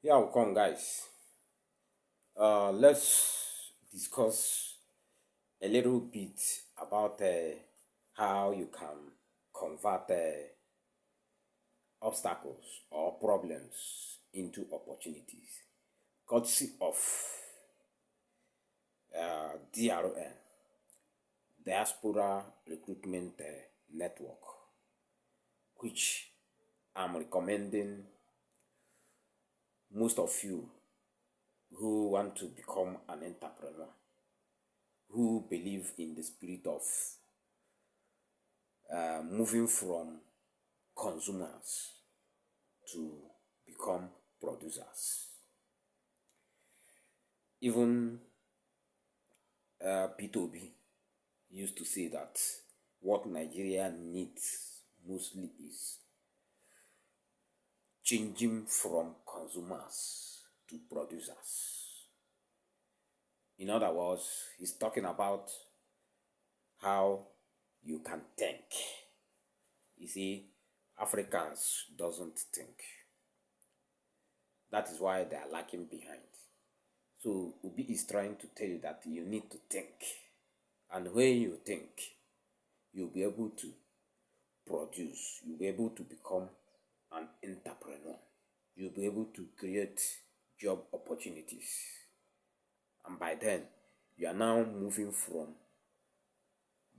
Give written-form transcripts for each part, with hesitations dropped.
Yeah, welcome, guys. Let's discuss a little bit about how you can convert obstacles or problems into opportunities, courtesy of DRN, Diaspora Recruitment Network, which I'm recommending most of you who want to become an entrepreneur, who believe in the spirit of moving from consumers to become producers. Even P2B used to say that what Nigeria needs mostly is changing from consumers to producers. In other words, he's talking about how you can think. You see, Africans doesn't think. That is why they are lagging behind. So Ubi is trying to tell you that you need to think. And when you think, you'll be able to produce. You'll be able to become an entrepreneur. You'll be able to create job opportunities. And by then, you are now moving from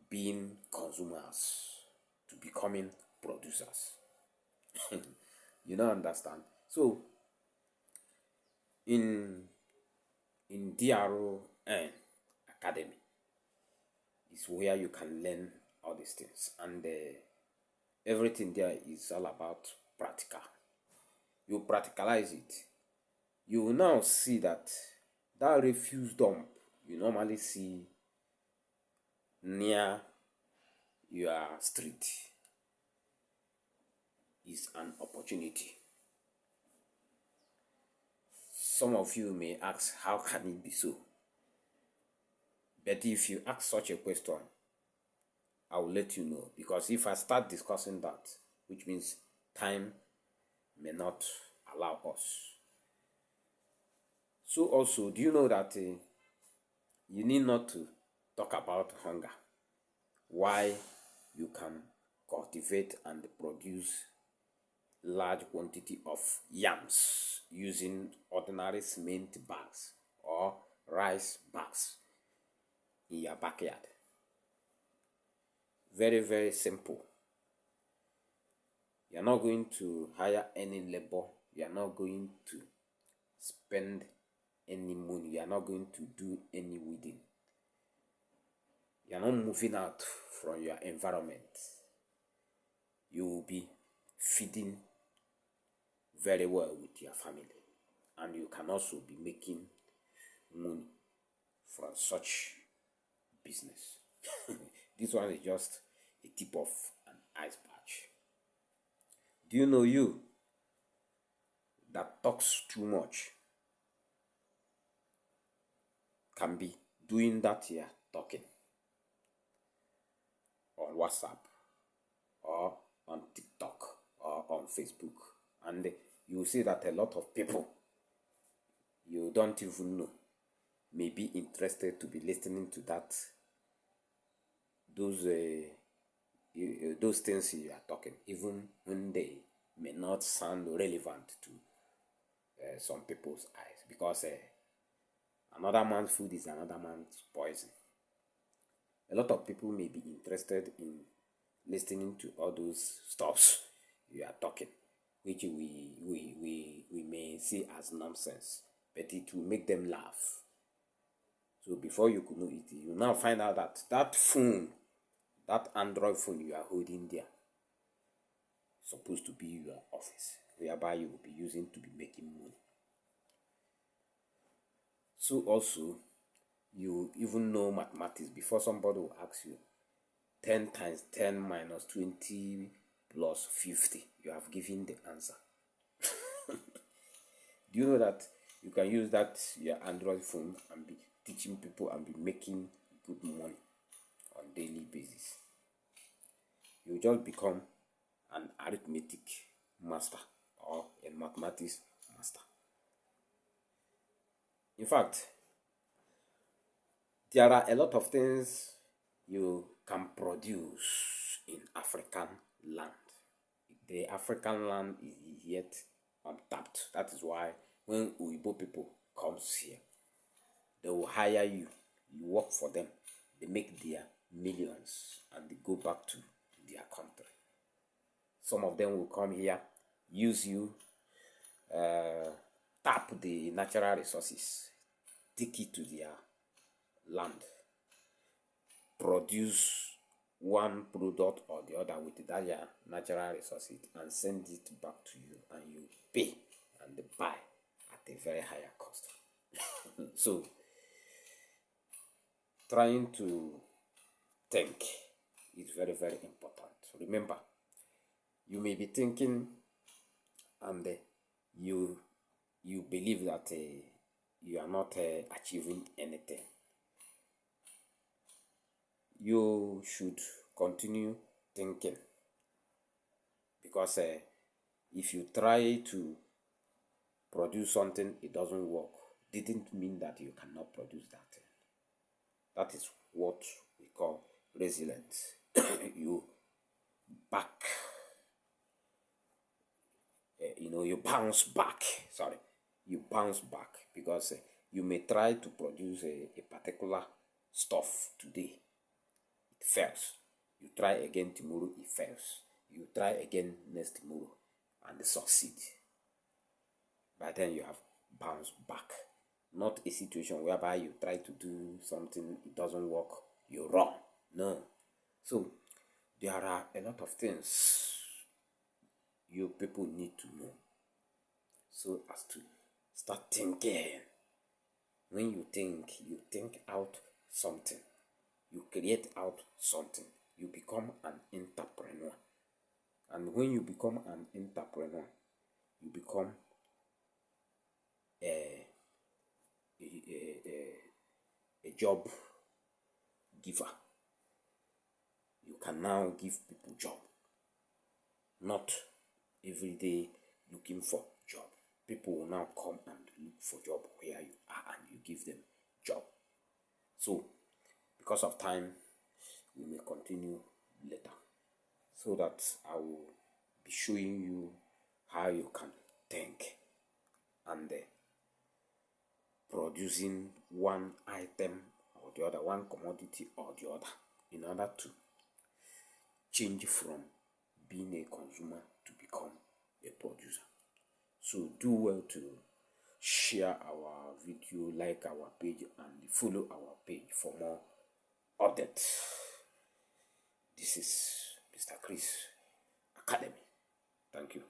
being consumers to becoming producers. You don't understand? So, in DRON Academy is where you can learn all these things, and everything there is all about practical. You practicalize it, you will now see that refuse dump you normally see near your street is an opportunity. Some of you may ask, how can it be so? But if you ask such a question, I will let you know. Because if I start discussing that, which means time may not allow us. So also, do you know that you need not to talk about hunger? Why you can cultivate and produce large quantity of yams using ordinary cement bags or rice bags in your backyard. Very, very simple. You're not going to hire any labor. You're not going to spend any money. You're not going to do any weeding. You're not moving out from your environment. You will be feeding very well with your family, and you can also be making money from such business. This one is just a tip of an ice patch. Do you know you that talks too much can be doing that here talking on WhatsApp or on TikTok or on Facebook, and you will see that a lot of people you don't even know may be interested to be listening to those things you are talking, even when they may not sound relevant to some people's eyes, because another man's food is another man's poison. A lot of people may be interested in listening to all those stuffs you are talking, which we may see as nonsense, but it will make them laugh. So before you could know it, you now find out that phone, that Android phone you are holding there, supposed to be your office, whereby you will be using to be making money. So also, you even know mathematics. Before somebody will ask you 10 times 10 minus 20 plus 50, you have given the answer. Do you know that you can use that your Android phone and be teaching people and be making good money on daily basis? You just become an arithmetic master or a mathematics master. In fact, there are a lot of things you can produce in African land. The African land is yet untapped. That is why when Uibo people comes here, they will hire you. You work for them. They make their millions and they go back to their country. Some of them will come here, use you, tap the natural resources, take it to their land, produce one product or the other with that natural resources and send it back to you, and you pay and they buy at a very higher cost. So trying to think is very, very important. Remember, you may be thinking and you believe that you are not achieving anything. You should continue thinking, because if you try to produce something, it doesn't work, didn't mean that you cannot produce that thing. That is what we call resilience. You back, you bounce back. Sorry, you bounce back, because you may try to produce a particular stuff today, it fails. You try again tomorrow, it fails. You try again next tomorrow, and succeed. By then you have bounced back. Not a situation whereby you try to do something, it doesn't work, you run. No. So there are a lot of things you people need to know, so as to start thinking. When you think out something, you create out something, you become an entrepreneur. And when you become an entrepreneur, you become a job giver. You can now give people job, not every day looking for job. People will now come and look for job where you are, and you give them job. So because of time, we may continue later, so that I will be showing you how you can think and producing one item or the other, one commodity or the other, in order to change from being a consumer to become a producer. So do well to share our video, like our page, and follow our page for more updates. This is Mr. Chris Academy. Thank you.